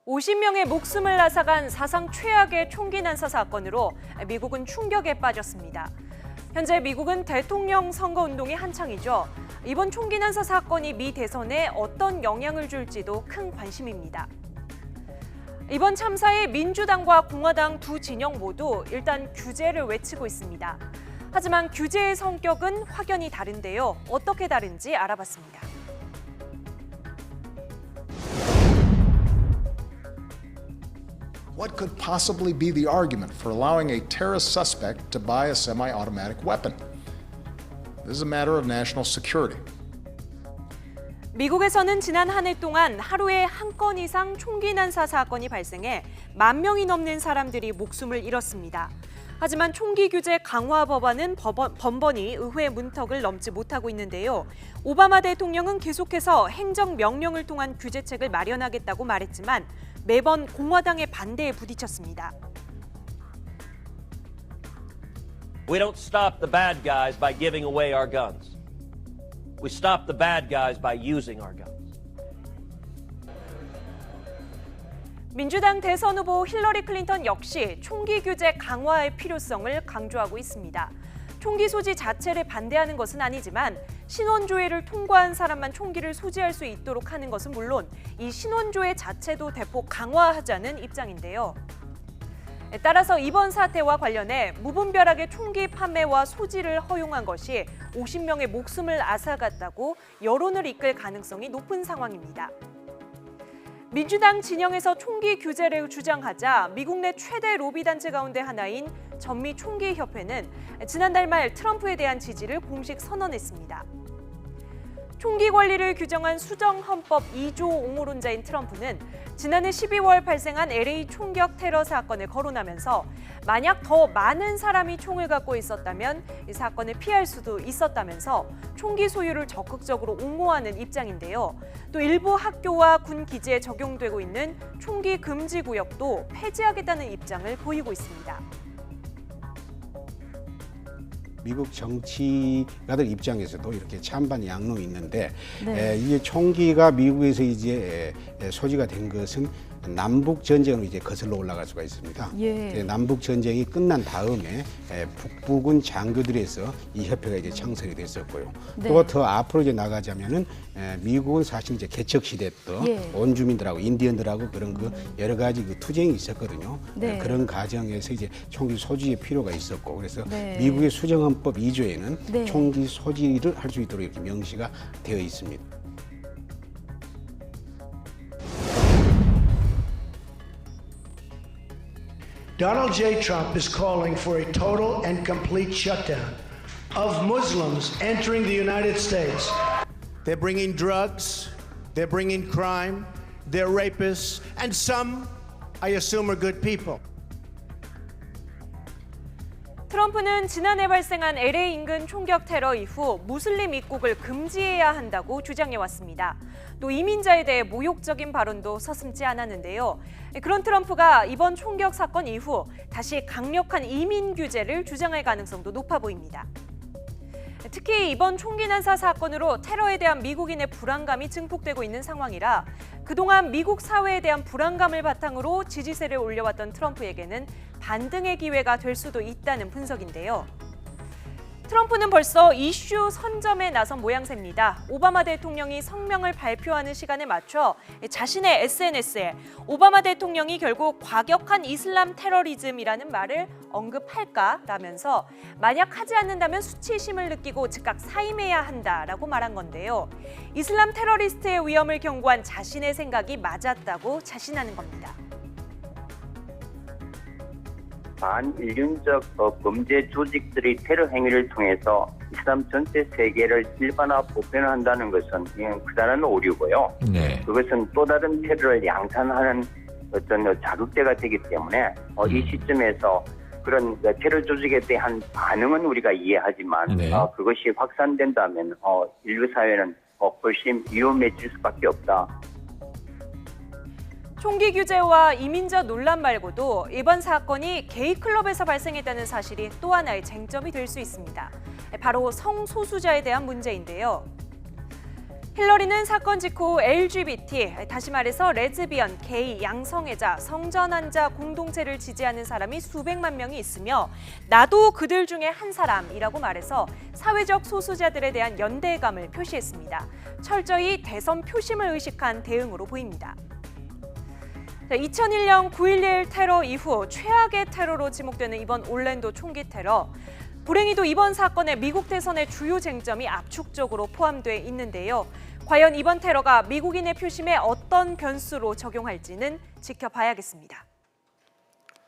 50명의 목숨을 앗아간 사상 최악의 총기 난사 사건으로 미국은 충격에 빠졌습니다. 현재 미국은 대통령 선거 운동이 한창이죠. 이번 총기 난사 사건이 미 대선에 어떤 영향을 줄지도 큰 관심입니다. 이번 참사에 민주당과 공화당 두 진영 모두 일단 규제를 외치고 있습니다. 하지만 규제의 성격은 확연히 다른데요. 어떻게 다른지 알아봤습니다. What could possibly be the argument for allowing a terrorist suspect to buy a semi-automatic weapon? This is a matter of national security. 미국에서는 지난 한 해 동안 하루에 한 건 이상 총기 난사 사건이 발생해 10,000명이 넘는 사람들이 목숨을 잃었습니다. 하지만 총기 규제 강화 법안은 번번이 의회 문턱을 넘지 못하고 있는데요. 오바마 대통령은 계속해서 행정명령을 통한 규제책을 마련하겠다고 말했지만 매번 공화당의 반대에 부딪혔습니다. We don't stop the bad guys by giving away our guns. We stop the bad guys by using our guns. 민주당 대선 후보 힐러리 클린턴 역시 총기 규제 강화의 필요성을 강조하고 있습니다. 총기 소지 자체를 반대하는 것은 아니지만 신원조회를 통과한 사람만 총기를 소지할 수 있도록 하는 것은 물론 이 신원조회 자체도 대폭 강화하자는 입장인데요. 따라서 이번 사태와 관련해 무분별하게 총기 판매와 소지를 허용한 것이 50명의 목숨을 앗아갔다고 여론을 이끌 가능성이 높은 상황입니다. 민주당 진영에서 총기 규제를 주장하자 미국 내 최대 로비 단체 가운데 하나인 전미 총기 협회는 지난달 말 트럼프에 대한 지지를 공식 선언했습니다. 총기 권리를 규정한 수정 헌법 2조 옹호론자인 트럼프는 지난해 12월 발생한 LA 총격 테러 사건을 거론하면서 만약 더 많은 사람이 총을 갖고 있었다면 이 사건을 피할 수도 있었다면서 총기 소유를 적극적으로 옹호하는 입장인데요. 또 일부 학교와 군 기지에 적용되고 있는 총기 금지 구역도 폐지하겠다는 입장을 보이고 있습니다. 미국 정치가들 입장에서도 이렇게 찬반 양론이 있는데 이게 총기가 미국에서 이제 소지가 된 것은 남북 전쟁으로 이제 거슬러 올라갈 수가 있습니다. 남북 전쟁이 끝난 다음에 북부군 장교들에서 이 협회가 이제 창설이 됐었고요. 또 더 앞으로 이제 나가자면은 미국은 사실 이제 개척 시대 때 원주민들하고 인디언들하고 그런 그 여러 가지 그 투쟁이 있었거든요. 그런 과정에서 이제 총기 소지의 필요가 있었고 그래서 미국의 수정헌법 2조에는 총기 소지를 할 수 있도록 이렇게 명시가 되어 있습니다. Donald J. Trump is calling for a total and complete shutdown of Muslims entering the United States. They're bringing drugs, they're bringing crime, they're rapists, and some, I assume, are good people. 트럼프는 지난해 발생한 LA 인근 총격 테러 이후 무슬림 입국을 금지해야 한다고 주장해왔습니다. 또 이민자에 대해 모욕적인 발언도 서슴지 않았는데요. 그런 트럼프가 이번 총격 사건 이후 다시 강력한 이민 규제를 주장할 가능성도 높아 보입니다. 특히 이번 총기 난사 사건으로 테러에 대한 미국인의 불안감이 증폭되고 있는 상황이라 그동안 미국 사회에 대한 불안감을 바탕으로 지지세를 올려왔던 트럼프에게는 반등의 기회가 될 수도 있다는 분석인데요. 트럼프는 벌써 이슈 선점에 나선 모양새입니다. 오바마 대통령이 성명을 발표하는 시간에 맞춰 자신의 SNS에 오바마 대통령이 결국 과격한 이슬람 테러리즘이라는 말을 언급할까라면서 만약 하지 않는다면 수치심을 느끼고 즉각 사임해야 한다라고 말한 건데요. 이슬람 테러리스트의 위험을 경고한 자신의 생각이 맞았다고 자신하는 겁니다. 반인륜적 범죄 조직들의 테러 행위를 통해서 이슬람 전체 세계를 일반화 보편화한다는 것은 그냥 그다른 오류고요. 그것은 또 다른 테러를 양산하는 어떤 자극제가 되기 때문에 이 시점에서 그런 테러 조직에 대한 반응은 우리가 이해하지만 그것이 확산된다면 인류 사회는 훨씬 위험해질 수밖에 없다. 총기 규제와 이민자 논란 말고도 이번 사건이 게이 클럽에서 발생했다는 사실이 또 하나의 쟁점이 될 수 있습니다. 바로 성소수자에 대한 문제인데요. 힐러리는 사건 직후 LGBT, 다시 말해서 레즈비언, 게이, 양성애자, 성전환자 공동체를 지지하는 사람이 수백만 명이 있으며 나도 그들 중에 한 사람이라고 말해서 사회적 소수자들에 대한 연대감을 표시했습니다. 철저히 대선 표심을 의식한 대응으로 보입니다. 2001년 9.11 테러 이후 최악의 테러로 지목되는 이번 올랜도 총기 테러. 불행히도 이번 사건에 미국 대선의 주요 쟁점이 압축적으로 포함돼 있는데요. 과연 이번 테러가 미국인의 표심에 어떤 변수로 적용할지는 지켜봐야겠습니다.